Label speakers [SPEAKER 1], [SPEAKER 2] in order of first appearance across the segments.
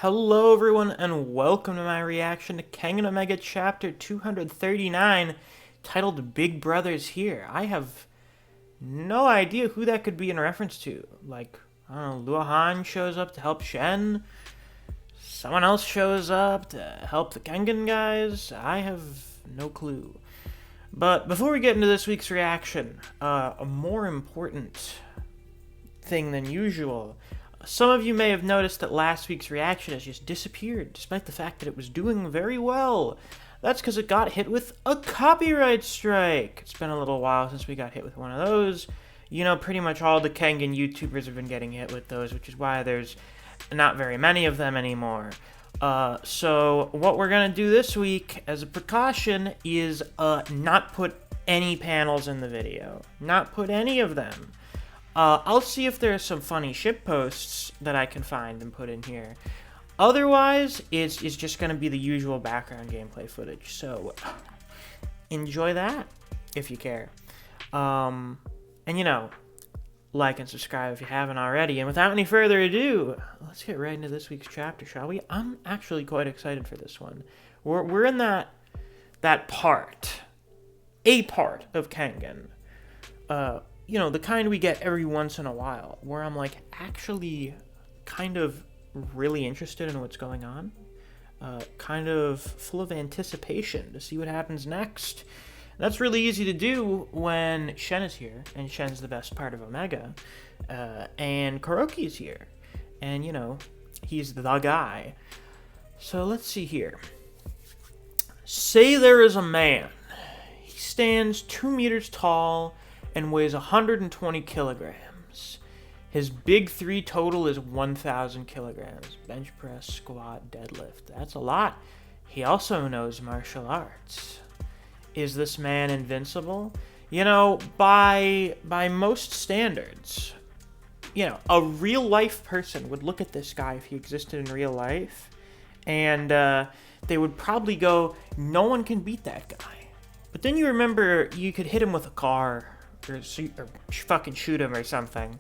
[SPEAKER 1] Hello everyone and welcome to my reaction to Kengan Omega Chapter 239 titled Big Brother's Here. I have no idea who that could be in reference to. Like, I don't know, Luohan shows up to help Shen. Someone else shows up to help the Kengan guys. I have no clue. But before we get into this week's reaction, a more important thing than usual. Some of you may have noticed that last week's reaction has just disappeared, despite the fact that it was doing very well. That's because it got hit with a copyright strike. It's been a little while since we got hit with one of those. You know, pretty much all the Kengan YouTubers have been getting hit with those, which is why there's not very many of them anymore. So what we're going to do this week, as a precaution, is not put any panels in the video. Not put any of them. I'll see if there are some funny ship posts that I can find and put in here. Otherwise, it's just going to be the usual background gameplay footage. So, enjoy that, if you care. And you know, like and subscribe if you haven't already. And without any further ado, let's get right into this week's chapter, shall we? I'm actually quite excited for this one. We're in that part. A part of Kengan. You know, the kind we get every once in a while, where I'm, like, actually kind of really interested in what's going on. Kind of full of anticipation to see what happens next. That's really easy to do when Shen is here, and Shen's the best part of Omega, and Kuroki is here, and, you know, he's the guy. So let's see here. Say there is a man. He stands 2 meters tall and weighs 120 kilograms. His big three total is 1,000 kilograms. Bench press, squat, deadlift. That's a lot. He also knows martial arts. Is this man invincible? You know, by most standards, you know, a real-life person would look at this guy if he existed in real life, and they would probably go, no one can beat that guy. But then you remember you could hit him with a car, or fucking shoot him or something.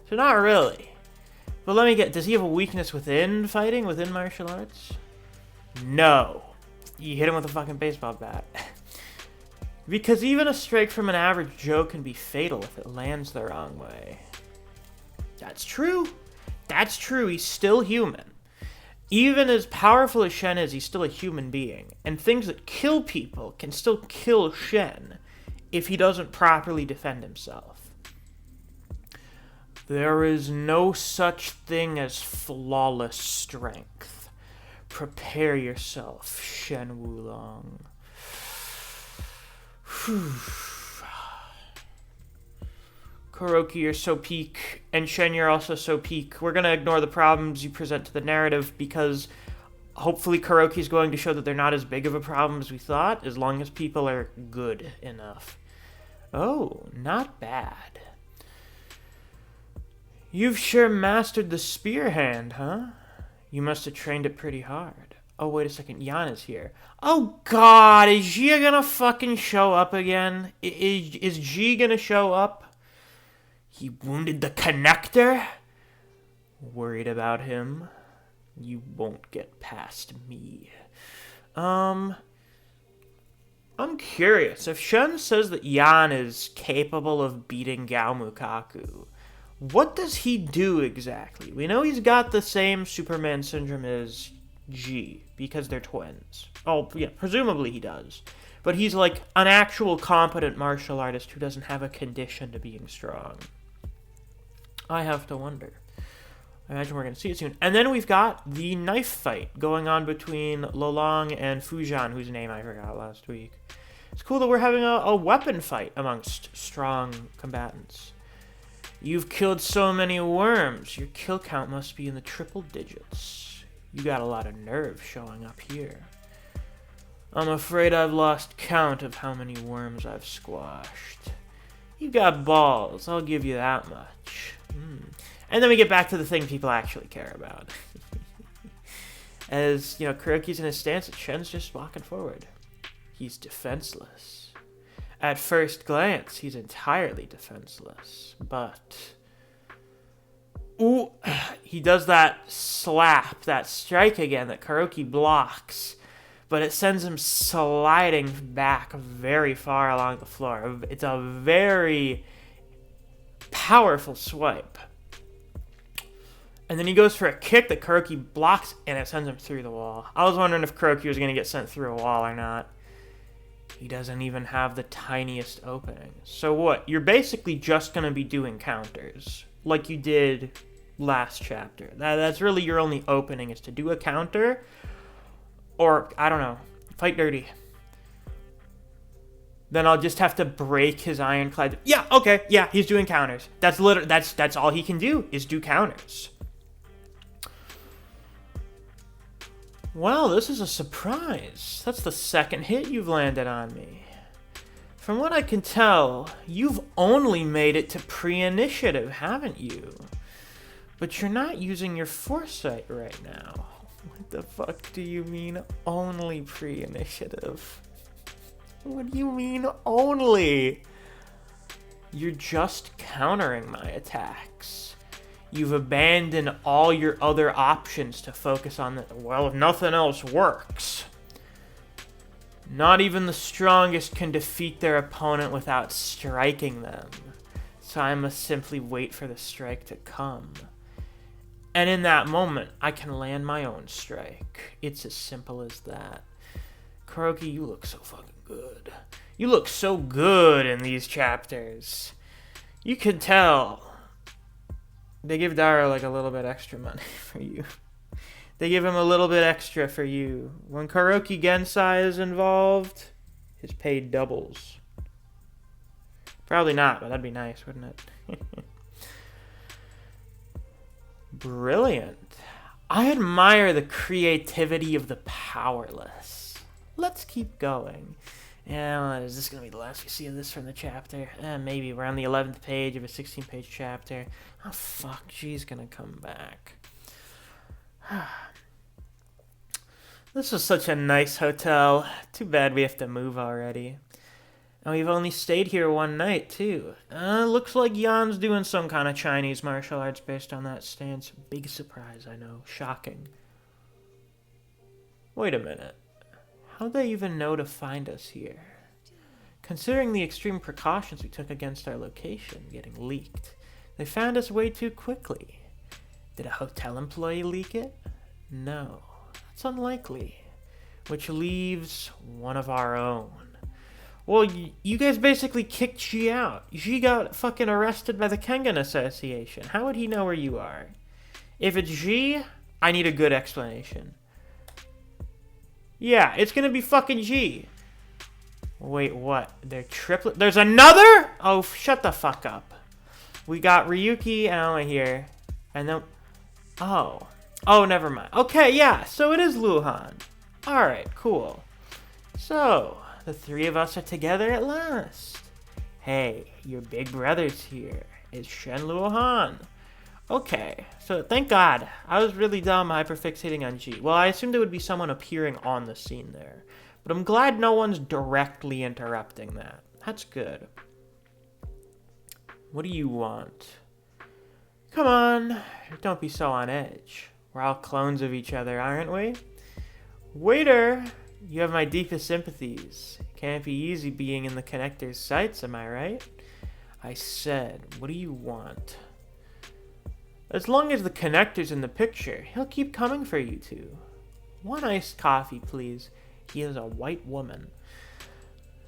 [SPEAKER 1] So not really. But let me get, does he have a weakness within fighting, within martial arts? No. You hit him with a fucking baseball bat. Because even a strike from an average Joe can be fatal if it lands the wrong way. That's true. That's true. He's still human. Even as powerful as Shen is, he's still a human being. And things that kill people can still kill Shen if he doesn't properly defend himself. There is no such thing as flawless strength. Prepare yourself, Shen Wulong. Kuroki, you're so peak, and Shen, you're also so peak. We're gonna ignore the problems you present to the narrative because hopefully Kuroki's going to show that they're not as big of a problem as we thought, as long as people are good enough. Oh, not bad. You've sure mastered the spear hand, huh? You must have trained it pretty hard. Oh, wait a second, Yana's here. Oh god, is G gonna fucking show up again? Is G gonna show up? He wounded the connector? Worried about him? You won't get past me. I'm curious. If Shen says that Yan is capable of beating Gao Mukaku, what does he do exactly? We know he's got the same Superman syndrome as G, because they're twins. Oh, yeah, presumably he does. But he's like an actual competent martial artist who doesn't have a condition to being strong. I have to wonder. I imagine we're going to see it soon. And then we've got the knife fight going on between Lolong and Fujian, whose name I forgot last week. It's cool that we're having a weapon fight amongst strong combatants. You've killed so many worms. Your kill count must be in the triple digits. You got a lot of nerve showing up here. I'm afraid I've lost count of how many worms I've squashed. You got balls, I'll give you that much. And then we get back to the thing people actually care about. As, you know, Kuroki's in his stance and Shen's just walking forward. He's defenseless. At first glance, he's entirely defenseless, but... Ooh, he does that slap, that strike again that Kuroki blocks, but it sends him sliding back very far along the floor. It's a very powerful swipe. And then he goes for a kick that Kuroki blocks, and it sends him through the wall. I was wondering if Kuroki was going to get sent through a wall or not. He doesn't even have the tiniest opening. So what? You're basically just going to be doing counters, like you did last chapter. That's really your only opening, is to do a counter, or, I don't know, fight dirty. Then I'll just have to break his ironclad. Yeah, okay, yeah, he's doing counters. That's all he can do, is do counters. Well, this is a surprise. That's the second hit you've landed on me. From what I can tell, you've only made it to pre-initiative, haven't you? But you're not using your foresight right now. What the fuck do you mean, only pre-initiative? What do you mean, only? You're just countering my attacks. You've abandoned all your other options to focus on the... Well, if nothing else works. Not even the strongest can defeat their opponent without striking them. So I must simply wait for the strike to come. And in that moment, I can land my own strike. It's as simple as that. Kuroki, you look so fucking good. You look so good in these chapters. You can tell. They give Dara like a little bit extra money for you. They give him a little bit extra for you. When Kuroki Gensai is involved, his pay doubles. Probably not, but that'd be nice, wouldn't it? Brilliant. I admire the creativity of the powerless. Let's keep going. Yeah, well, is this going to be the last we see of this from the chapter? Maybe. We're on the 11th page of a 16-page chapter. Oh, fuck. She's going to come back. This was such a nice hotel. Too bad we have to move already. And we've only stayed here one night, too. Looks like Jan's doing some kind of Chinese martial arts based on that stance. Big surprise, I know. Shocking. Wait a minute. How'd they even know to find us here? Considering the extreme precautions we took against our location getting leaked, they found us way too quickly. Did a hotel employee leak it? No, that's unlikely. Which leaves one of our own. Well, you guys basically kicked Xi out. Xi got fucking arrested by the Kengan Association. How would he know where you are? If it's Xi, I need a good explanation. Yeah, it's gonna be fucking G. Wait, what? They're triplet. There's another? Oh, shut the fuck up. We got Ryuki and Alma here. And then... Oh. Oh, never mind. Okay, yeah, so it is Luhan. Alright, cool. So, the three of us are together at last. Hey, your big brother's here. It's Shen Luhan. Okay, so thank God. I was really dumb hyperfixating on G. Well, I assumed it would be someone appearing on the scene there. But I'm glad no one's directly interrupting that. That's good. What do you want? Come on, don't be so on edge. We're all clones of each other, aren't we? Waiter, you have my deepest sympathies. Can't be easy being in the connector's sights, am I right? I said, what do you want? As long as the connector's in the picture, he'll keep coming for you two. One iced coffee, please. He is a white woman.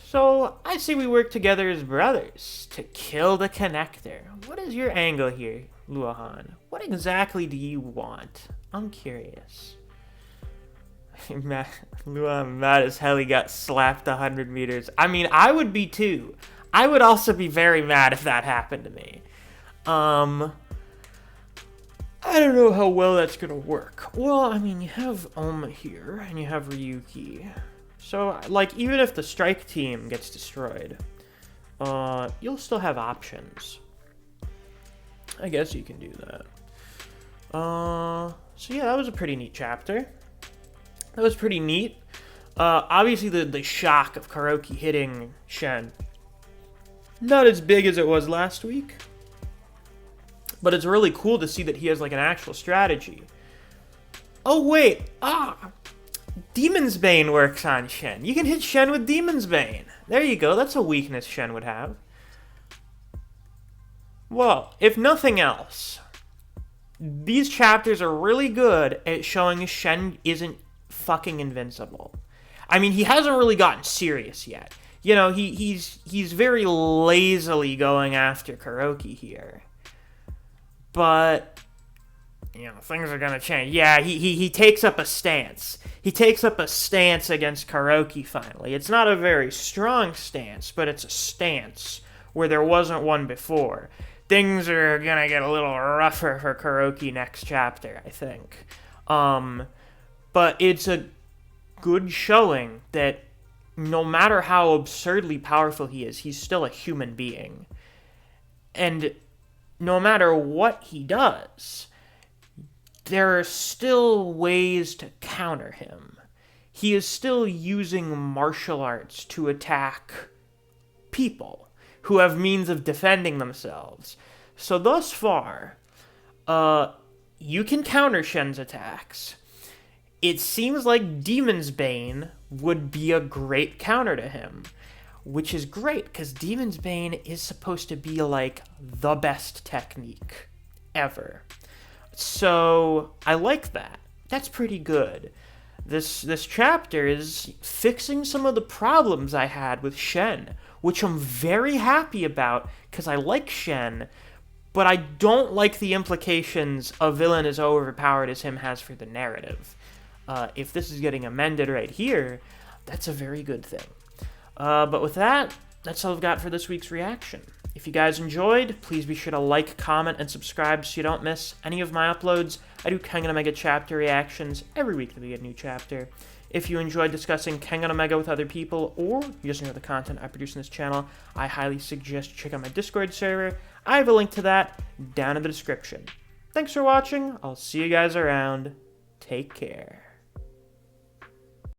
[SPEAKER 1] So, I say we work together as brothers to kill the connector. What is your angle here, Luhan? What exactly do you want? I'm curious. Luhan mad as hell he got slapped 100 meters. I mean, I would be too. I would also be very mad if that happened to me. I don't know how well that's gonna work. Well, I mean, you have Oma here, and you have Ryuki. So, like, even if the strike team gets destroyed, you'll still have options. I guess you can do that. So yeah, that was a pretty neat chapter. That was pretty neat. Obviously, the shock of Kuroki hitting Shen, not as big as it was last week. But it's really cool to see that he has, like, an actual strategy. Oh, wait. Demon's Bane works on Shen. You can hit Shen with Demon's Bane. There you go. That's a weakness Shen would have. Well, if nothing else, these chapters are really good at showing Shen isn't fucking invincible. I mean, he hasn't really gotten serious yet. You know, he's very lazily going after Kuroki here. But, you know, things are gonna change. Yeah, he takes up a stance. He takes up a stance against Kuroki finally. It's not a very strong stance, but it's a stance where there wasn't one before. Things are gonna get a little rougher for Kuroki next chapter, I think. But it's a good showing that no matter how absurdly powerful he is, he's still a human being. And no matter what he does, there are still ways to counter him. He is still using martial arts to attack people who have means of defending themselves. So thus far, you can counter Shen's attacks. It seems like Demon's Bane would be a great counter to him, which is great, because Demon's Bane is supposed to be, like, the best technique ever. So, I like that. That's pretty good. This chapter is fixing some of the problems I had with Shen, which I'm very happy about, because I like Shen, but I don't like the implications a villain as overpowered as him has for the narrative. If this is getting amended right here, that's a very good thing. But with that, that's all I've got for this week's reaction. If you guys enjoyed, please be sure to like, comment, and subscribe so you don't miss any of my uploads. I do Kengan Omega chapter reactions every week that we get a new chapter. If you enjoyed discussing Kengan Omega with other people, or you just enjoy the content I produce in this channel, I highly suggest you check out my Discord server. I have a link to that down in the description. Thanks for watching. I'll see you guys around. Take care.